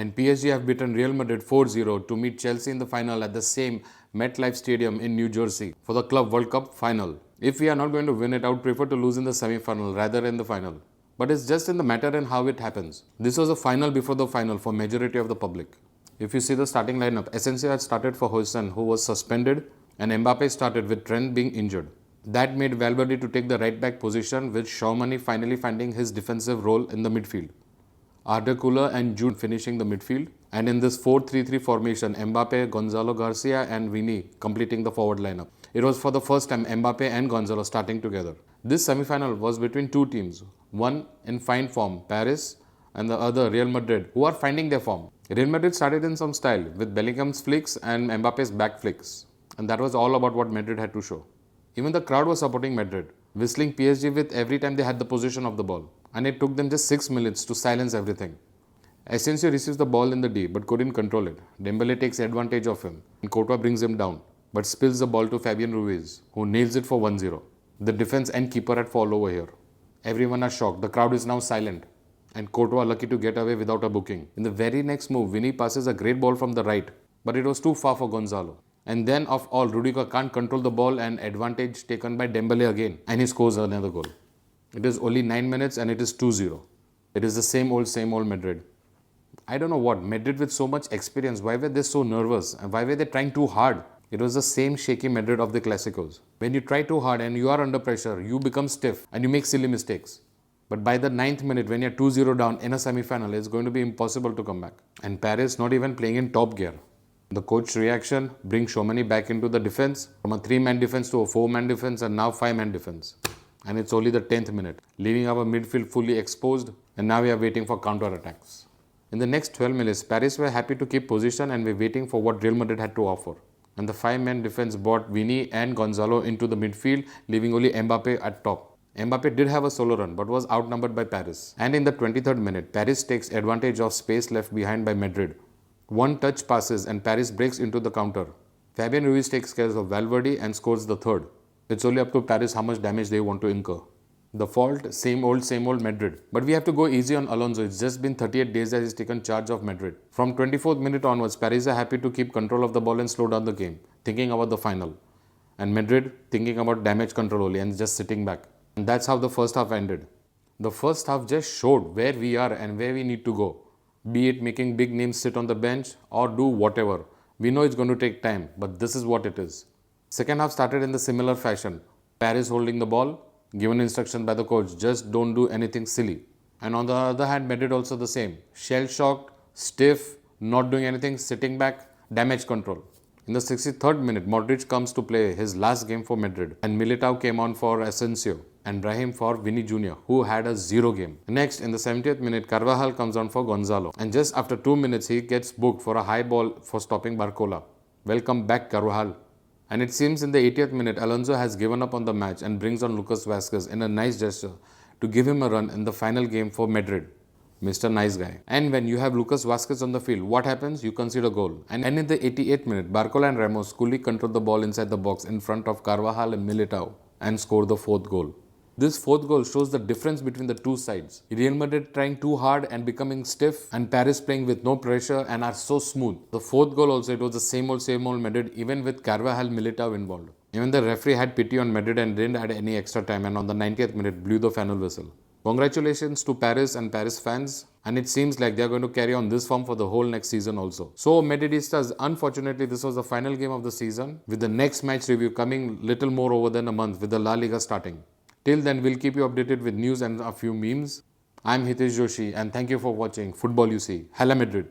And PSG have beaten Real Madrid 4-0 to meet Chelsea in the final at the same MetLife Stadium in New Jersey for the Club World Cup final. If we are not going to win it, I would prefer to lose in the semi-final rather than the final. But it's just in the matter and how it happens. This was a final before the final for majority of the public. If you see the starting lineup, Asensio had started for Hoyson, who was suspended, and Mbappe started with Trent being injured. That made Valverde to take the right back position, with Tchouaméni finally finding his defensive role in the midfield. Arda Güler and Jude finishing the midfield. And in this 4-3-3 formation, Mbappe, Gonzalo Garcia and Vini completing the forward lineup. It was for the first time Mbappe and Gonzalo starting together. This semi-final was between two teams, one in fine form, Paris, and the other, Real Madrid, who are finding their form. Real Madrid started in some style with Bellingham's flicks and Mbappe's back flicks. And that was all about what Madrid had to show. Even the crowd was supporting Madrid, whistling PSG with every time they had the possession of the ball. And it took them just 6 minutes to silence everything. Asensio receives the ball in the D but couldn't control it. Dembele takes advantage of him and Courtois brings him down but spills the ball to Fabian Ruiz, who nails it for 1-0. The defense and keeper had fall over here. Everyone are shocked. The crowd is now silent. And Courtois lucky to get away without a booking. In the very next move, Vini passes a great ball from the right, but it was too far for Gonzalo. And then of all, Rudiger can't control the ball and advantage taken by Dembele again. And he scores another goal. It is only 9 minutes and it is 2-0. It is the same old Madrid. I don't know what, Madrid with so much experience, why were they so nervous? And why were they trying too hard? It was the same shaky Madrid of the Clásicos. When you try too hard and you are under pressure, you become stiff and you make silly mistakes. But by the 9th minute, when you're 2-0 down in a semi-final, it's going to be impossible to come back. And Paris not even playing in top gear. The coach's reaction brings Tchouaméni back into the defense, from a 3-man defense to a 4-man defense and now 5-man defense. And it's only the 10th minute, leaving our midfield fully exposed, and now we are waiting for counter-attacks. In the next 12 minutes, Paris were happy to keep position and were waiting for what Real Madrid had to offer. And the 5-man defense brought Vini and Gonzalo into the midfield, leaving only Mbappe at top. Mbappe did have a solo run but was outnumbered by Paris. And in the 23rd minute, Paris takes advantage of space left behind by Madrid. One touch passes and Paris breaks into the counter. Fabian Ruiz takes care of Valverde and scores the third. It's only up to Paris how much damage they want to incur. The fault, same old Madrid. But we have to go easy on Alonso. It's just been 38 days that he's taken charge of Madrid. From 24th minute onwards, Paris are happy to keep control of the ball and slow down the game, thinking about the final. And Madrid thinking about damage control only and just sitting back. And that's how the first half ended. The first half just showed where we are and where we need to go. Be it making big names sit on the bench or do whatever. We know it's going to take time, but this is what it is. Second half started in the similar fashion. Paris holding the ball, given instruction by the coach, just don't do anything silly. And on the other hand, Madrid also the same. Shell-shocked, stiff, not doing anything, sitting back, damage control. In the 63rd minute, Modric comes to play his last game for Madrid and Militao came on for Asensio and Brahim for Vini Jr., who had a 0 game. Next, in the 70th minute, Carvajal comes on for Gonzalo. And just after 2 minutes, he gets booked for a high ball for stopping Barcola. Welcome back, Carvajal. And it seems in the 80th minute, Alonso has given up on the match and brings on Lucas Vazquez in a nice gesture to give him a run in the final game for Madrid. Mr. Nice Guy. And when you have Lucas Vazquez on the field, what happens? You concede a goal. And in the 88th minute, Barcola and Ramos coolly control the ball inside the box in front of Carvajal and Militao and score the 4th goal. This 4th goal shows the difference between the two sides. Real Madrid trying too hard and becoming stiff, and Paris playing with no pressure and are so smooth. The 4th goal also, it was the same old Madrid, even with Carvajal Militao involved. Even the referee had pity on Madrid and didn't add any extra time, and on the 90th minute blew the final whistle. Congratulations to Paris and Paris fans, and it seems like they are going to carry on this form for the whole next season also. So Madridistas, unfortunately this was the final game of the season, with the next match review coming little more over than a month with the La Liga starting. Till then, we'll keep you updated with news and a few memes. I'm Hitesh Joshi and thank you for watching Footballusee. Hala Madrid.